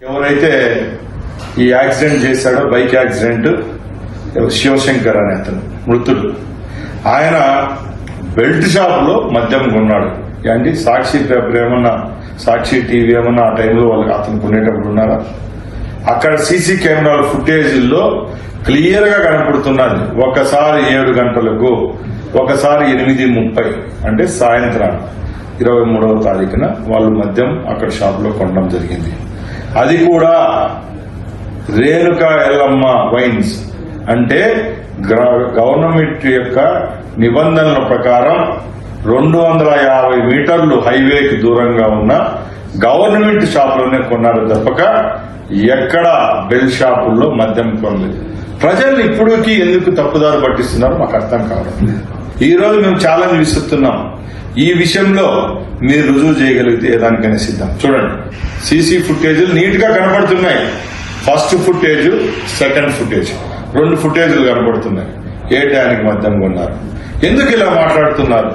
ఎవరైతే ఈ యాక్సిడెంట్ చేశాడో బైక్ యాక్సిడెంట్ శివశంకర్ అనే అతను మృతుడు, ఆయన బెల్ట్ షాప్ లో మద్యం కొన్నాడు. ఏంటి సాక్షి పేపర్ ఏమన్నా, సాక్షి టీవీ ఏమన్నా ఆ టైంలో వాళ్ళు అతను కొనేటప్పుడు ఉన్నారా? అక్కడ సీసీ కెమెరాల ఫుటేజీల్లో క్లియర్ గా కనపడుతున్నది. ఒకసారి 7 గంటలకు, ఒకసారి 8:30 అంటే సాయంత్రం 23వ తారీఖున వాళ్ళు మద్యం అక్కడ షాప్ లో కొనడం జరిగింది. అది కూడా రేణుకా ఎల్లమ్మ వైన్స్ అంటే గవర్నమెంట్ యొక్క నిబంధనల ప్రకారం 250 మీటర్లు హైవేకి దూరంగా ఉన్న గవర్నమెంట్ షాపులోనే కొన్నారు తప్పక ఎక్కడ బెల్ షాపుల్లో మద్యం కొనలేదు. ప్రజలు ఇప్పటికీ ఎందుకు తప్పుదారు పట్టిస్తున్నారో మాకు అర్థం కావడం. ఈ రోజు మేము ఛాలెంజ్ విసురుతున్నాం. ఈ విషయంలో మీరు రుజువు చేయగలిగితే ఏదానికైనా సిద్ధం. చూడండి, సీసీ ఫుటేజీలు నీట్ గా కనపడుతున్నాయి. ఫస్ట్ ఫుటేజ్, సెకండ్ ఫుటేజ్, 2 ఫుటేజీలు కనపడుతున్నాయి. ఏ టైంకి మద్యం కొన్నారు? ఎందుకు ఇలా మాట్లాడుతున్నారు?